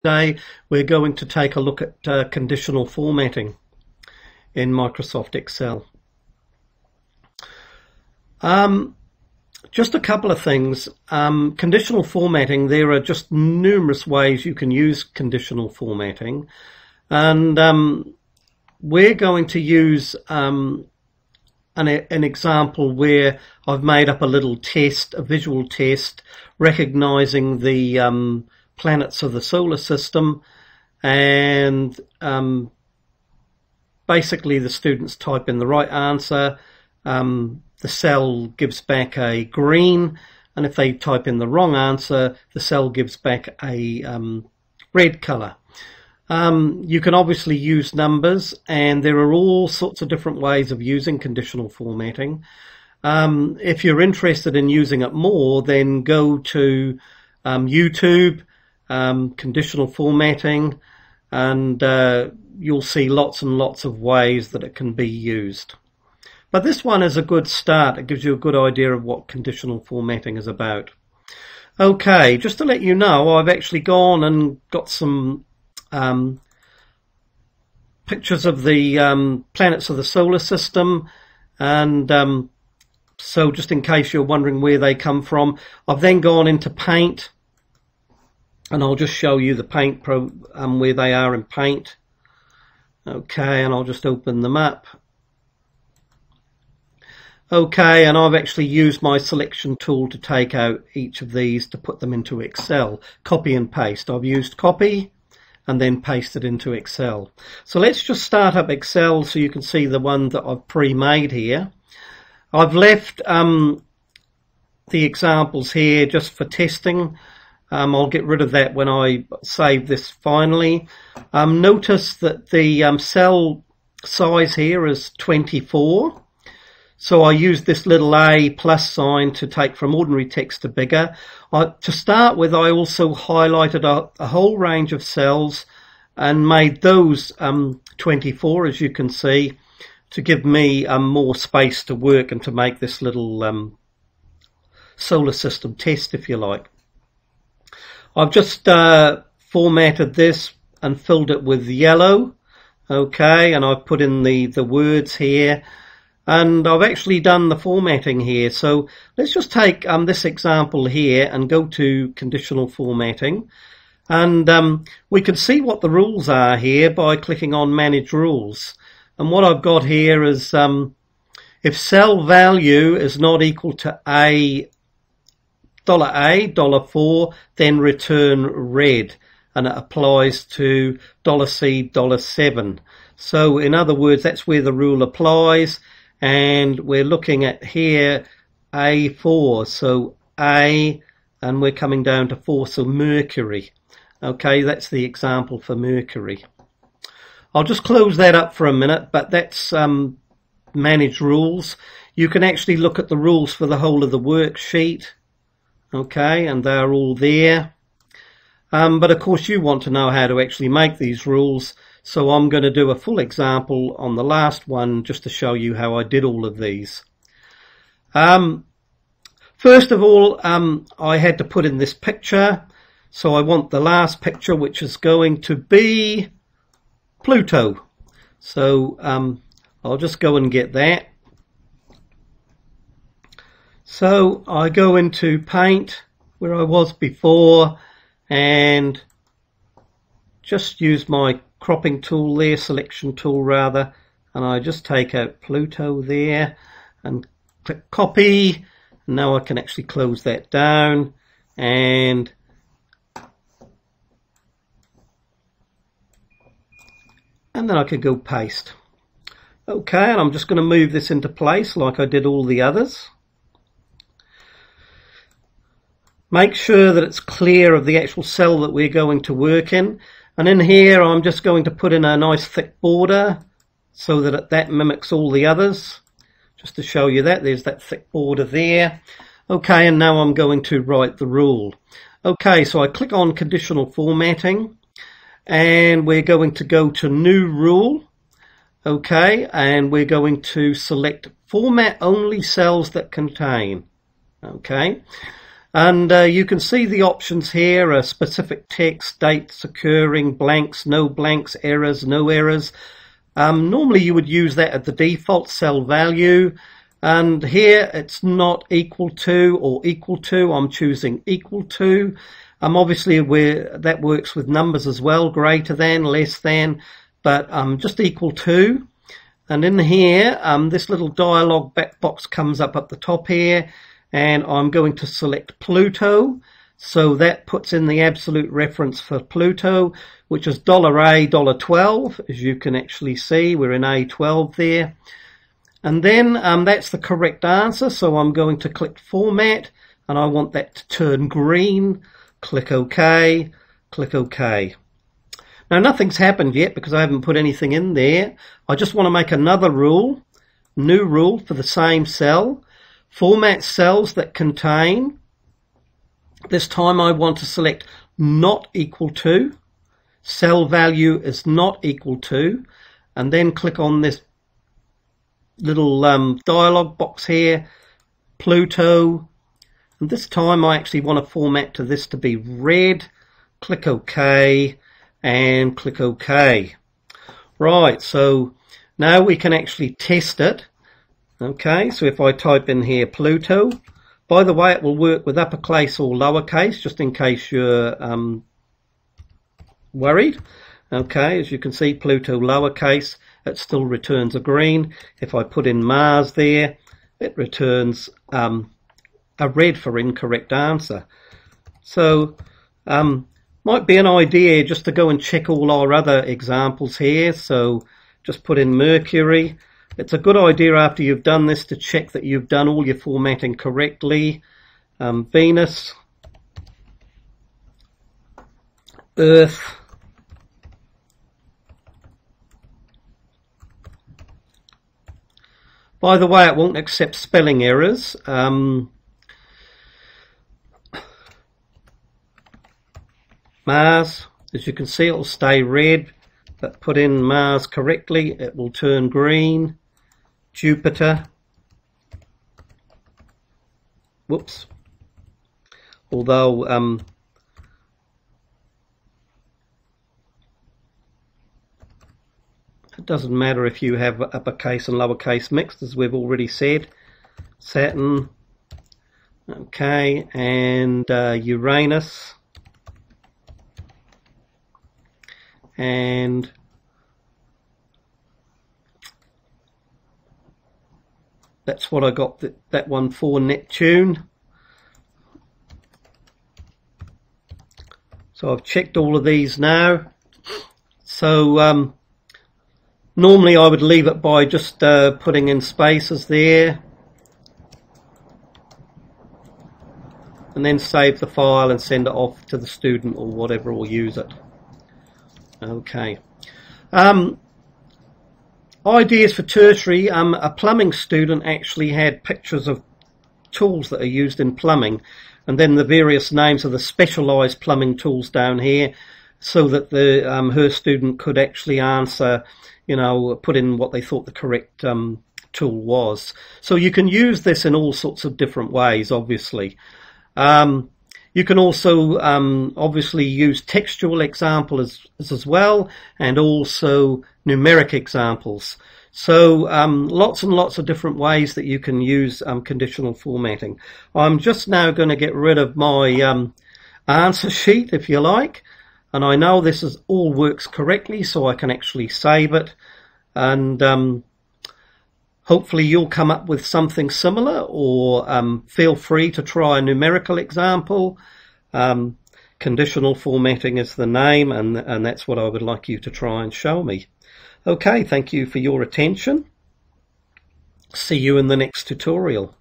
Today we're going to take a look at conditional formatting in Microsoft Excel. Just a couple of things. Conditional formatting, there are just numerous ways you can use conditional formatting, and we're going to use an example where I've made up a little test, a visual test, recognizing the planets of the solar system, and basically the students type in the right answer, the cell gives back a green, and if they type in the wrong answer, the cell gives back a red color. You can obviously use numbers, and there are all sorts of different ways of using conditional formatting. If you're interested in using it more, then go to YouTube, conditional formatting, and you'll see lots and lots of ways that it can be used. But this one is a good start. It gives you a good idea of what conditional formatting is about. Okay, just to let you know, I've actually gone and got some pictures of the planets of the solar system, and so just in case you're wondering where they come from, I've then gone into Paint, and I'll just show you the Paint where they are in Paint. Okay, and I'll just open them up. Okay, and I've actually used my selection tool to take out each of these to put them into Excel. Copy and paste. I've used copy and then paste it into Excel. So let's just start up Excel so you can see the one that I've pre-made here. I've left the examples here just for testing. I'll get rid of that when I save this finally. Notice that the cell size here is 24. So I use this little A plus sign to take from ordinary text to bigger. To start with, I also highlighted a whole range of cells and made those 24, as you can see, to give me more space to work and to make this little solar system test, if you like. I've just formatted this and filled it with yellow, okay, and I've put in the words here, and I've actually done the formatting here. So let's just take this example here and go to conditional formatting, and we can see what the rules are here by clicking on Manage Rules. And what I've got here is if cell value is not equal to $4, then return red, and it applies to $C, $7. So in other words, that's where the rule applies, and we're looking at here A4, so A, and we're coming down to 4, so Mercury. Okay, that's the example for Mercury. I'll just close that up for a minute, but that's Manage Rules. You can actually look at the rules for the whole of the worksheet. Okay, and they're all there. But of course you want to know how to actually make these rules, so I'm going to do a full example on the last one just to show you how I did all of these. First of all, I had to put in this picture, so I want the last picture, which is going to be Pluto. So I'll just go and get that. So I go into Paint, where I was before, and just use my cropping tool there, selection tool rather, and I just take out Pluto there and click Copy. Now I can actually close that down, and then I can go Paste. Okay, and I'm just going to move this into place like I did all the others. Make sure that it's clear of the actual cell that we're going to work in. And in here, I'm just going to put in a nice thick border so that that mimics all the others. Just to show you that, there's that thick border there. Okay, and now I'm going to write the rule. Okay, so I click on Conditional Formatting, and we're going to go to New Rule. Okay, and we're going to select Format Only Cells That Contain. Okay. And you can see the options here: specific text, dates occurring, blanks, no blanks, errors, no errors. Normally you would use that at the default cell value, and here it's not equal to or equal to. I'm choosing equal to. Obviously that works with numbers as well, greater than, less than, but just equal to. And in here, this little dialog box comes up at the top here, and I'm going to select Pluto. So that puts in the absolute reference for Pluto, which is $A, $12, as you can actually see. We're in A12 there. And then that's the correct answer. So I'm going to click Format, and I want that to turn green. Click OK, click OK. Now nothing's happened yet because I haven't put anything in there. I just want to make another rule, new rule for the same cell. Format cells that contain, this time I want to select not equal to, cell value is not equal to, and then click on this little dialog box here, Pluto, and this time I actually want to format to this to be red. Click OK and click OK. Right, so now we can actually test it. Okay, so if I type in here Pluto, by the way, it will work with uppercase or lowercase, just in case you're worried. Okay, as you can see, Pluto lowercase, it still returns a green. If I put in Mars there, it returns a red for incorrect answer. So might be an idea just to go and check all our other examples here. So just put in Mercury. It's a good idea after you've done this to check that you've done all your formatting correctly. Venus, Earth, by the way, it won't accept spelling errors. Mars, as you can see, it will stay red, but put in Mars correctly, it will turn green. Jupiter, whoops, although it doesn't matter if you have uppercase and lowercase mixed, as we've already said. Saturn, okay, and Uranus, and that's what I got that one for, Neptune. So I've checked all of these now. So normally I would leave it by just putting in spaces there, and then save the file and send it off to the student or whatever will use it. Okay. Ideas for tertiary. A plumbing student actually had pictures of tools that are used in plumbing, and then the various names of the specialised plumbing tools down here, so that the her student could actually answer, you know, put in what they thought the correct tool was. So you can use this in all sorts of different ways, obviously. You can also obviously use textual examples as well, and also numeric examples. So lots and lots of different ways that you can use conditional formatting. I'm just now going to get rid of my answer sheet, if you like, and I know this is all works correctly, so I can actually save it, and hopefully you'll come up with something similar, or feel free to try a numerical example. Conditional formatting is the name, and that's what I would like you to try and show me. Okay, thank you for your attention. See you in the next tutorial.